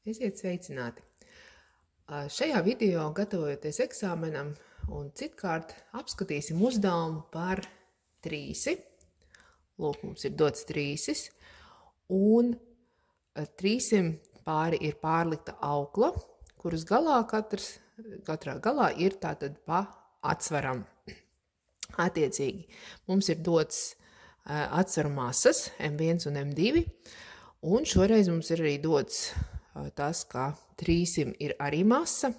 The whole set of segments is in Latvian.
Esiet sveicināti! Šajā video, gatavojoties eksāmenam un citkārt, apskatīsim uzdevumu par trīsi. Lūk, mums ir dots trīsis, un trīsim pāri ir pārlikta aukla, kuras katrā galā ir tātad pa atsvaram. Attiecīgi, mums ir dots atsvaru masas M1 un M2, un šoreiz mums ir arī dots tas, ka trīsim ir arī masa,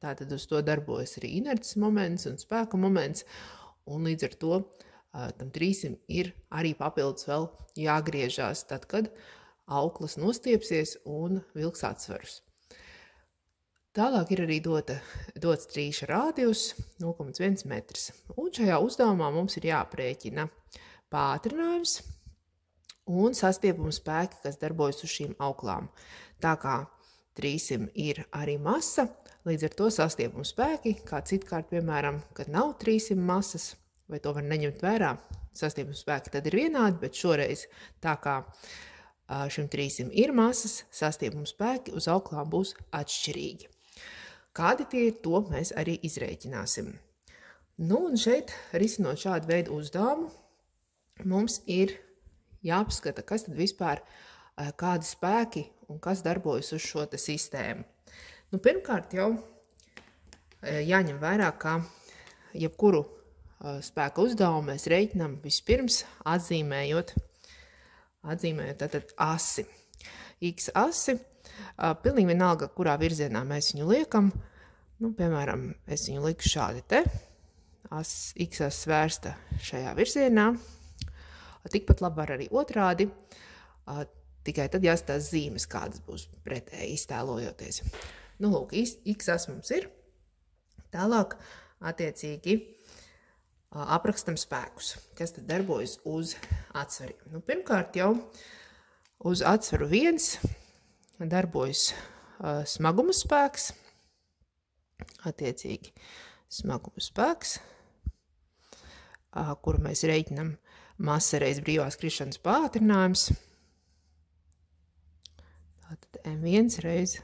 tātad uz to darbojas arī inerces moments un spēka moments, un līdz ar to tam trīsim ir arī papildus vēl jāgriežās tad, kad auklas nostiepsies un vilks atsvarus. Tālāk ir arī dots trīša rādijus 0,1 metrs, un šajā uzdevumā mums ir jāprēķina pātrinājums un sastiepuma spēki, kas darbojas uz šīm auklām. Tā kā trīsim ir arī masa, līdz ar to sastiepuma spēki, kā citkārt, piemēram, kad nav trīsim masas, vai to var neņemt vērā, sastiepuma spēki tad ir vienādi, bet šoreiz tā kā šim trīsim ir masas, sastiepuma spēki uz auklām būs atšķirīgi. Kādi tie ir, to mēs arī izrēķināsim. Un šeit, risinot šādu veidu uzdevumu, mums ir jāapskata, kas tad vispār, kādi spēki un kas darbojas uz šo sistēmu. Pirmkārt jau jāņem vērā, ka jebkuru spēka uzdevumu mēs reiķinām vispirms atzīmējot tātad asi. X asi, pilnīgi vienalga, kurā virzienā mēs viņu liekam. Piemēram, es viņu liku šādi te, X as svērsta šajā virzienā. Tikpat labi var arī otrādi, tikai tad jāstāsta zīmes, kādas būs pretēji iztēlojoties. Lūk, X as mums ir. Tālāk, attiecīgi, aprakstam spēkus, kas tad darbojas uz atsvariem. Pirmkārt jau uz atsvaru 1 darbojas smaguma spēks, attiecīgi smaguma spēks, kuru mēs reiķinam masa reiz brīvās krišanas pātrinājums. Tātad M1 reiz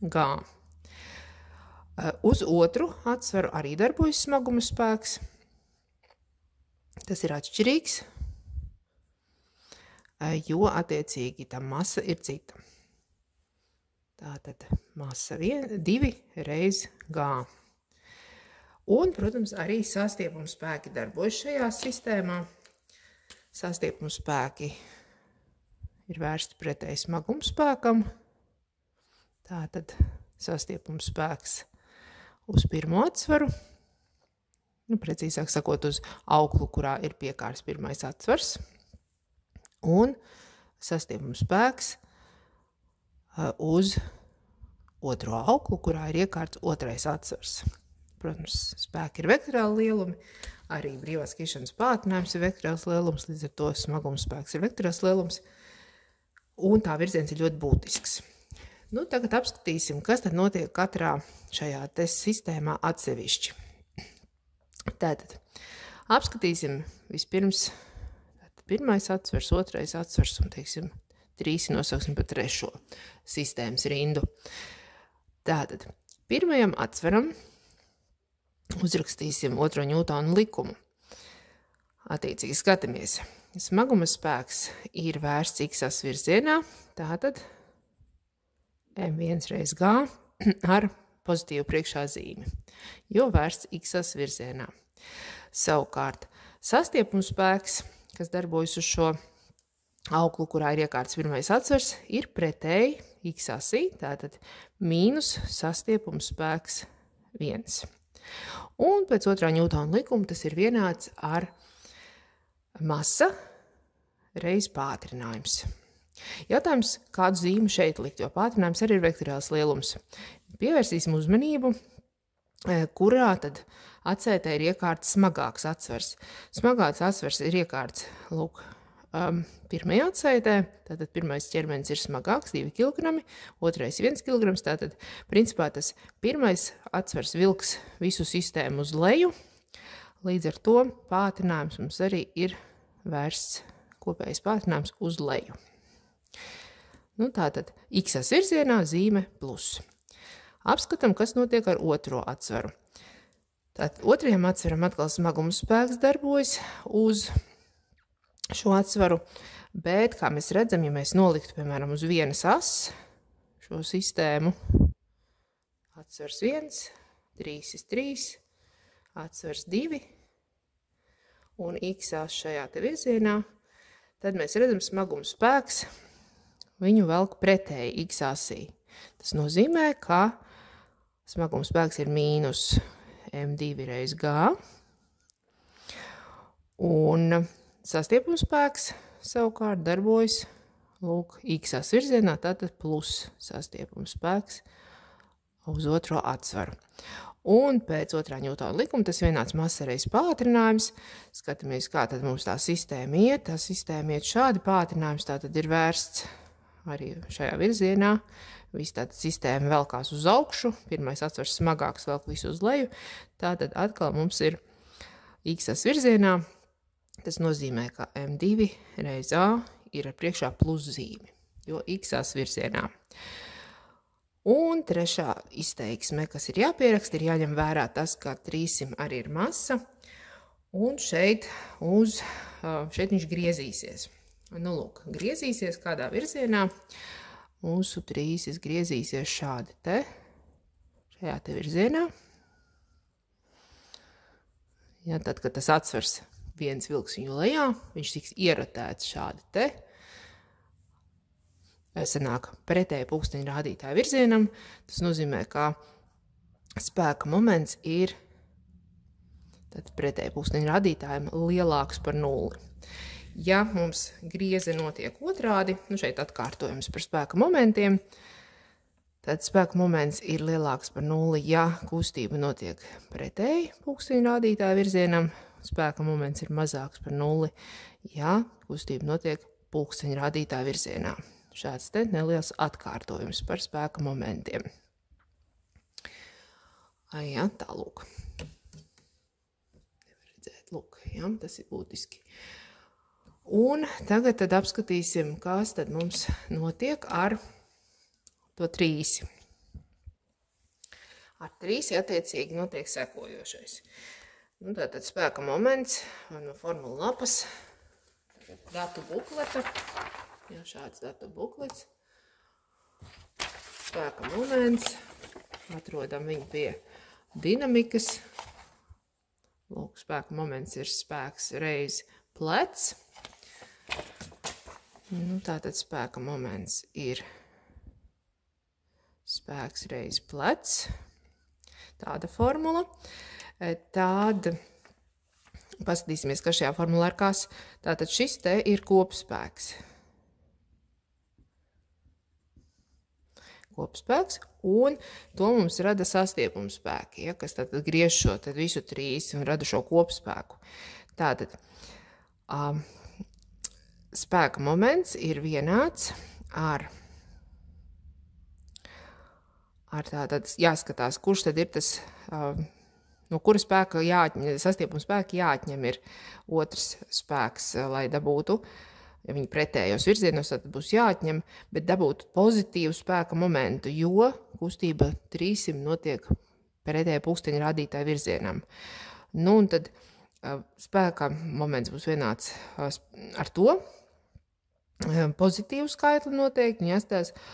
G. Uz otru atsvaru arī darbojas smaguma spēks. Tas ir atšķirīgs, jo attiecīgi tā masa ir cita. Tātad masa 2 reiz G. Un, protams, arī sastiepuma spēki darbojas šajā sistēmā. Sastiepuma spēki ir vērsti pretēji smaguma spēkam. Tātad sastiepuma spēks uz pirmo atsvaru, precīzāk sakot, uz auklu, kurā ir piekārts pirmais atsvars, un sastiepuma spēks uz otro auklu, kurā ir iekārts otrais atsvars. Protams, spēki ir vektorāli lielumi, arī brīvās krišanas pātrinājums ir vektorāls lielums, līdz ar to smaguma spēks ir vektorāls lielums, un tā virziens ir ļoti būtisks. Tagad apskatīsim, kas tad notiek katrā šajā sistēmā atsevišķi. Tātad apskatīsim vispirms pirmais atsvars, otrais atsvars un, trīsi nosauksim par trešo sistēmas rindu. Tātad pirmajam atsvaram uzrakstīsim otro Ņūtona likumu. Attiecīgi skatāmies. Smaguma spēks ir vērsts X as virzienā, tātad M1 reiz G ar pozitīvu priekšā zīmi, jo vērsts X as virzienā. Savukārt, sastiepuma spēks, kas darbojas uz šo auklu, kurā ir iekārts pirmais atsvars, ir pretēji X asī, tātad mīnus sastiepuma spēks 1. Un pēc otrā Ņūtona likuma tas ir vienāds ar masa reiz pātrinājums. Jautājums, kādu zīmi šeit likt, jo pātrinājums arī ir vektorāls lielums. Pievērsīsim uzmanību, kurā tad atsētē ir iekārts smagāks atsvars. Smagāks atsvars ir iekārts, lūk, pirmajā atsētē, tātad pirmais ķermenis ir smagāks, 2 kg, otrais 1 kg, tātad principā tas pirmais atsvars vilks visu sistēmu uz leju, līdz ar to pātrinājums mums arī ir vērsts kopējais pātrinājums uz leju. Nu, tātad x virzienā zīme plus. Apskatām, kas notiek ar otro atsvaru. Tātad otrajam atsvaram atkal smaguma spēks darbojas uz šo atsvaru, bet, kā mēs redzam, ja mēs noliktu, piemēram, uz vienas as šo sistēmu, atsvars 1, 3, atsvars 2 un x as šajā te virzienā, tad mēs redzam smaguma spēks viņu velk pretēji x asī. Tas nozīmē, ka smaguma spēks ir mīnus m2 reiz g, un sastiepuma spēks savukārt darbojas lūk, x as virzienā, tātad plus sastiepuma spēks uz otro atsvaru. Un pēc otrā Ņūtona likuma tas vienāds masa reiz pātrinājums. Skatāmies, kā tad mums tā sistēma iet. Tā sistēma iet šādi pātrinājums, tātad ir vērsts arī šajā virzienā. Viss tātad sistēma velkās uz augšu, pirmais atsvars smagāks velk visu uz leju. Tātad atkal mums ir x as virzienā. Tas nozīmē, ka m2 reiz a ir ar priekšā plus zīmi, jo x as virzienā. Un trešā izteiksme, kas ir jāpieraksta, ir jāņem vērā tas, ka 300 arī ir masa, un šeit viņš griezīsies. Nu, lūk, griezīsies kādā virzienā. Mūsu 3 griezīsies šādi te, šajā te virzienā. Ja, tad, kad tas atsvers viens vilks viņu lejā, viņš tiks ierotēts šādi te. Sanāk pretēji pulksteņa rādītāja virzienam. Tas nozīmē, ka spēka moments ir pretēji pulksteņa rādītājiem lielāks par 0. Ja mums grieze notiek otrādi, nu šeit atkārtojums par spēka momentiem, tad spēka moments ir lielāks par 0, ja kustība notiek pretēji pulksteņa rādītāja virzienam, spēka moments ir mazāks par 0, ja kustība notiek pulksteņa rādītāja virzienā. Šāds te neliels atkārtojums par spēka momentiem. Jā, tā lūk. Nevar redzēt, lūk, jā, tas ir būtiski. Un tagad tad apskatīsim, kas tad mums notiek ar to 3. Ar 3 attiecīgi notiek sekojošais. Nu, tātad spēka moments no formula lapas, datu bukleta. Jā, šāds datu buklets. Spēka moments. Atrodam viņu pie dinamikas. Lūk, spēka moments ir spēks reiz plecs. Nu, tātad spēka moments ir spēks reiz plecs. Tāda formula. Tad paskatīsimies, kas šajā formulā ir kas. Tātad šis te ir kopspēks. Kopspēks, un to mums rada sastiepuma spēki, ja, kas tad griež šo tad visu 3 un rada šo kopspēku. Tātad spēka moments ir vienāds ar tātad jāskatās, kurš tad ir tas, no kura spēka sastiepuma spēki jāatņem ir otrs spēks, lai dabūtu. Ja viņi pretējos virzienos, tad būs jāatņem, bet dabūt pozitīvu spēka momentu, jo kustība 300 notiek pretēji pulksteņa rādītāja virzienam. Nu, un tad spēka moments būs vienāds ar to. Pozitīvu skaitli noteikti, un jāstāsta,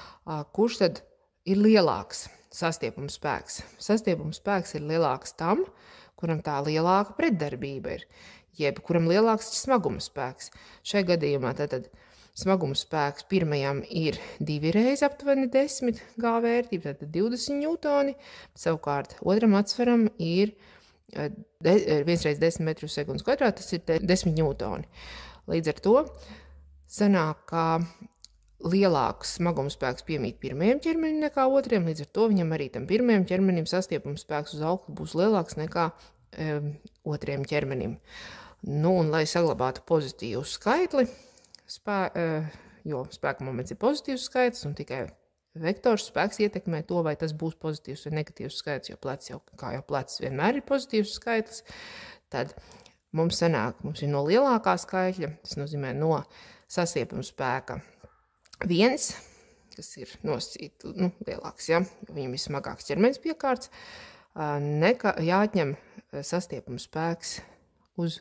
kurš tad ir lielāks sastiepuma spēks. Sastiepuma spēks ir lielāks tam, kuram tā lielāka pretdarbība ir. Jeb kuram lielāks ir smaguma spēks. Šai gadījumā tātad smaguma spēks pirmajam ir 2 reiz aptuveni 10 G vērtība, tātad 20 ņūtoni, savukārt otram atsvaram ir 1 reiz 10 metru sekundes kvadrāt, tas ir 10 ņūtoni. Līdz ar to sanāk, ka lielāks smaguma spēks piemīt pirmajam ķermenim nekā otriem, līdz ar to viņam arī tam pirmajam ķermenim sastiepuma spēks uz augli būs lielāks nekā otriem ķermenim. Nu, un lai saglabātu pozitīvu skaitli, jo spēka moments ir pozitīvs skaitlis, un tikai vektors spēks ietekmē to, vai tas būs pozitīvs vai negatīvs skaitlis, jo plecs plecs vienmēr ir pozitīvs skaitlis, tad mums sanāk, mums ir no lielākā skaitļa, tas nozīmē no sastiepuma spēka 1, kas ir nosacīt, lielāks, ja, jo viņam ir smagāks ķermenis piekārts, jāatņem sastiepuma spēks uz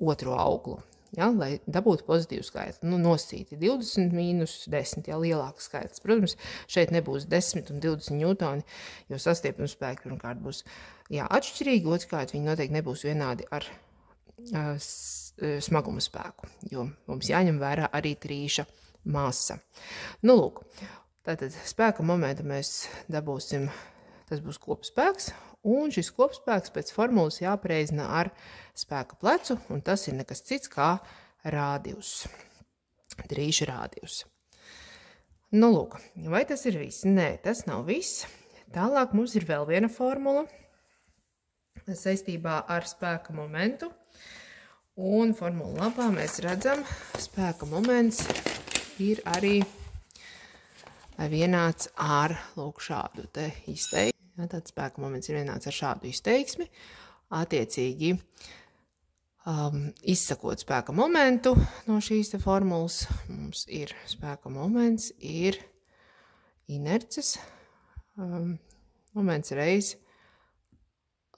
otro auglu, ja, lai dabūtu pozitīvu skaitli. Nosacīti 20 mīnus 10, ja, lielāks skaitlis. Protams, šeit nebūs 10 un 20 ņūtoni, jo sastiepuma spēki pirmkārt būs atšķirīgi, otrkārt viņi noteikti nebūs vienādi ar smaguma spēku, jo mums jāņem vērā arī trīša masa. Lūk, tātad spēka momentu mēs dabūsim, tas būs kopspēks, un šis kopspēks pēc formulas jāpareizina ar spēka plecu, un tas ir nekas cits kā rādijus, trīša rādijus. Lūk, vai tas ir viss? Nē, tas nav viss. Tālāk mums ir vēl viena formula saistībā ar spēka momentu. Un formula lapā mēs redzam, spēka moments ir arī vienāds ar šādu te izteiksmi. Tad spēka moments ir vienāds ar šādu izteiksmi. Attiecīgi, izsakot spēka momentu no šīs te formulas, mums ir spēka moments, ir inerces moments reiz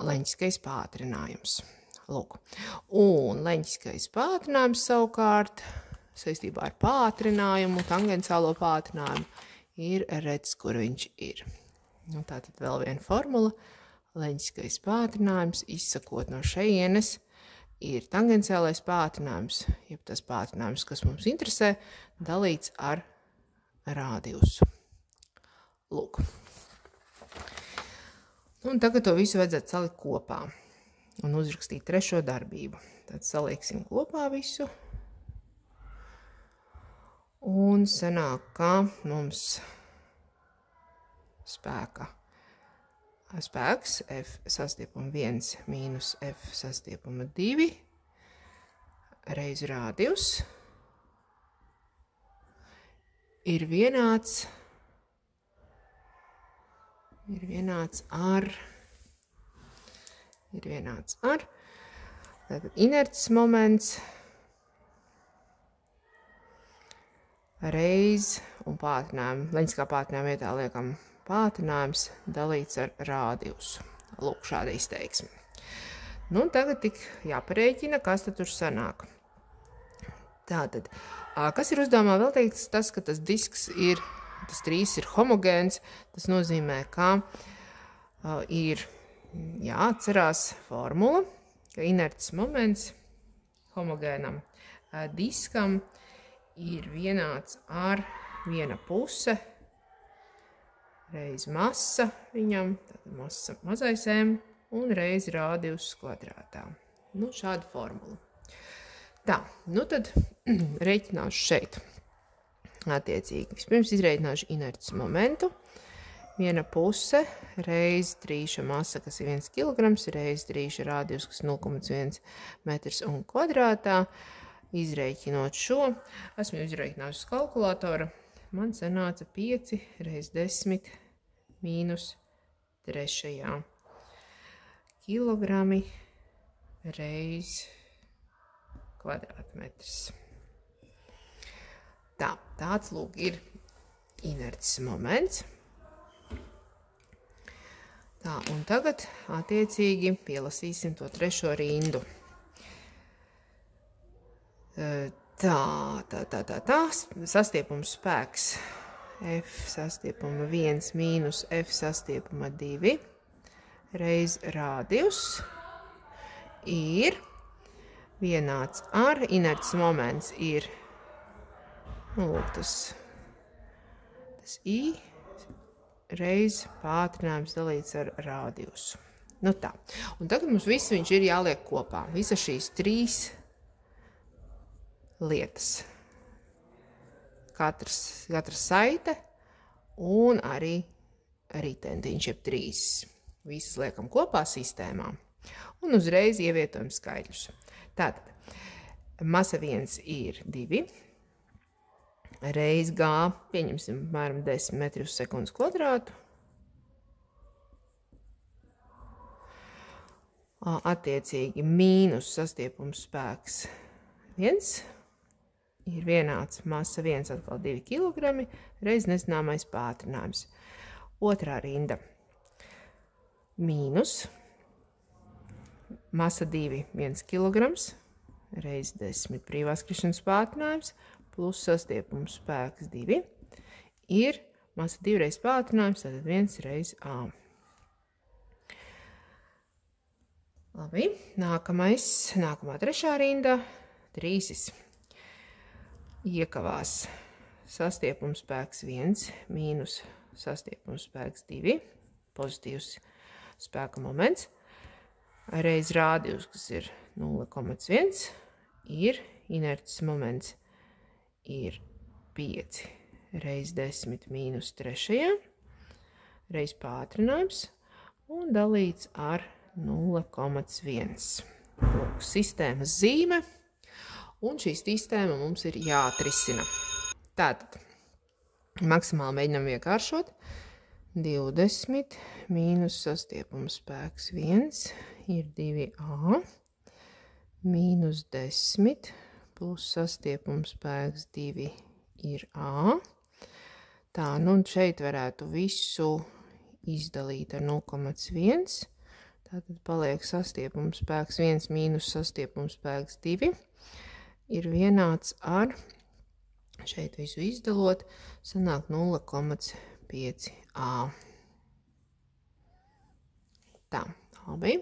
leņķiskais pātrinājums. Lūk. Un leņķiskais pātrinājums savukārt saistībā ar pātrinājumu, tangenciālo pātrinājumu, ir redz, kur viņš ir. Tātad vēl viena formula. Leņķiskais pātrinājums, izsakot no šejienes, ir tangenciālais pātrinājums, jeb tas pātrinājums, kas mums interesē, dalīts ar rādiusu. Lūk. Un tagad to visu vajadzētu salikt kopā un uzrakstīt trešo darbību. Tad saliksim kopā visu. Un sanāk, ka mums spēks F sastiepuma 1 mīnus F sastiepuma 2 reiz rādijus ir vienāds ar tātad inerces moments reiz un pātrinājumu. Leņķiskā pātrinājuma vietā liekam pātrinājums dalīts ar rādījusu. Lūk, šāda izteiksme. Tagad tik jāparēķina, kas tad tur sanāk. Tātad, kas ir uzdevumā vēl teikts, tas, ka tas disks ir, tas trīs ir homogēns, tas nozīmē, ka ir jāatcerās formula, ka inerces moments homogēnam diskam ir vienāds ar viena puse reiz masa viņam, tad masa mazais m, un reiz rādījus kvadrātā. Šāda formula. Tā, tad reiķināšu šeit. Attiecīgi, vispirms izreiķināšu inerces momentu. Viena puse reiz trīša masa, kas ir 1 kilograms, reiz trīša rādījus, kas ir 0,1 metrs un kvadrātā. Izreiķinot šo, esmu izreiķinājusi uz kalkulatora, man sanāca 5 reiz 10 mīnus 3 kilogrami reiz kvadrātmetrs. Tāds lūk ir inerces moments. Un tagad attiecīgi pielasīsim to trešo rindu. Sastiepuma spēks F sastiepuma 1 mīnus F sastiepuma 2 reiz rādījus ir vienāds ar inerces moments ir tas I reiz pātrinājums dalīts ar rādījusu. Tā. Un tagad mums viss viņš ir jāliek kopā. Visa šīs trīs lietas. Katra saite un arī ritentiņš, jeb 3. Visas liekam kopā sistēmā. Un uzreiz ievietojam skaitļus. Tātad, masa 1 ir 2. Reiz G, pieņemsim, apmēram 10 metri uz sekundes kvadrātu. Attiecīgi mīnus sastiepums spēks 1 ir vienāds masa 1 atkal 2 kg reiz nezināmais pātrinājums. Otrā rinda mīnus masa 2 1 kg reiz 10 brīvās krišanas pātrinājums plus sastiepums spēks 2 ir masa 2 reiz pātrinājums, tātad 1 reiz A. Labi, nākamā trešā rinda, trīsis. Iekavās sastiepums spēks 1 mīnus sastiepums spēks 2, pozitīvs spēka moments, reiz rādījus, kas ir 0,1, ir inerces moments ir 5 reiz 10 mīnus 3, reiz pātrinājums un dalīts ar 0,1. Sistēmas zīme, un šī sistēma mums ir jāatrisina. Tātad, maksimāli mēģinām vienkāršot. 20 mīnus sastiepums spēks 1 ir 2A, mīnus 10 plus sastiepums spēks 2 ir A. Tā, nu un šeit varētu visu izdalīt ar 0,1. Tātad paliek sastiepums spēks 1 mīnus sastiepums spēks 2 ir vienāds ar, šeit visu izdalot, sanāk 0,5A. Tā, labi.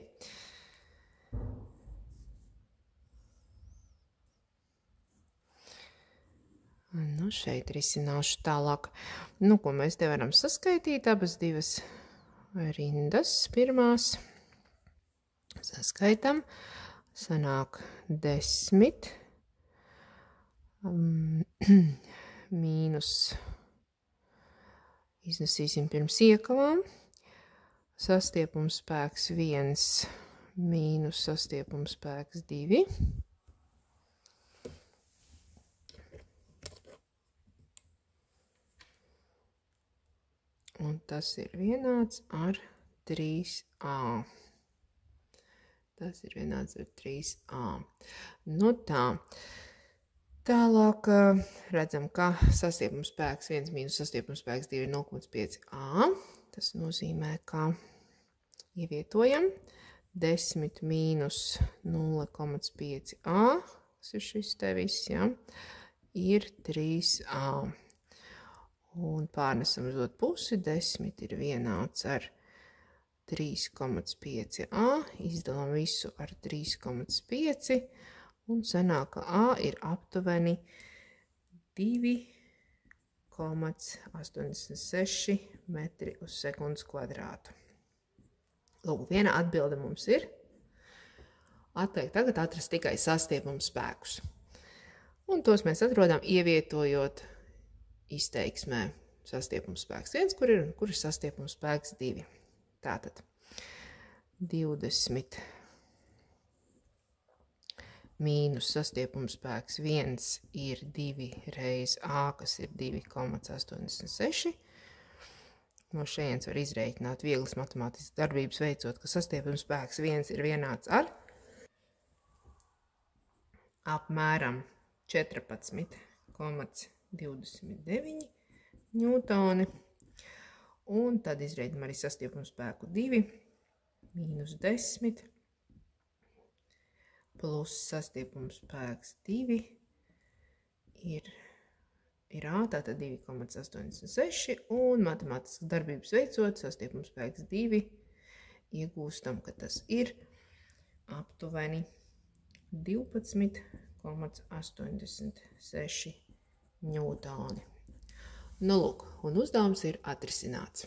Nu, šeit risināšu tālāk. Nu, ko mēs te varam saskaitīt? Abas divas rindas pirmās. Saskaitam. Sanāk 10 mīnus. Iznesīsim pirms iekavām. Sastiepums spēks 1 mīnus sastiepums spēks 2. Un tas ir vienāds ar 3A. Tas ir vienāds ar 3A. Nu tā. Tālāk redzam, ka sastiepums spēks 1 mīnus sastiepums spēks 2 ir 0,5A. Tas nozīmē, ka ievietojam 10 mīnus 0,5A, kas ir šis te viss, ja, ir 3A. Un pārnesam uz otru pusi, 10 ir vienāds ar 3,5A, izdalām visu ar 3,5 un sanāk, ka A ir aptuveni 2,86 metri uz sekundes kvadrātu. Lūk, viena atbilde mums ir. Atliek tagad atrast tikai sastiepums spēkus. Un tos mēs atrodam ievietojot izteiksmē sastiepums spēks 1, kur ir sastiepums spēks 2. Tātad 20 mīnus sastiepums spēks 1 ir 2 reiz A, kas ir 2,86. No šejienes var izreikināt vieglas matemātiskas darbības veicot, ka sastiepums spēks 1 ir vienāds ar apmēram 14,29 ņūtoni. Un tad izreidam arī sastiepums spēku 2 mīnus 10 plus sastiepums spēks 2 ir A, tātad 2,86 un matemātiskas darbības veicot sastiepums spēks 2 iegūstam, ka tas ir aptuveni 12,86 ņūtoni. Nu, lūk, un uzdevums ir atrisināts.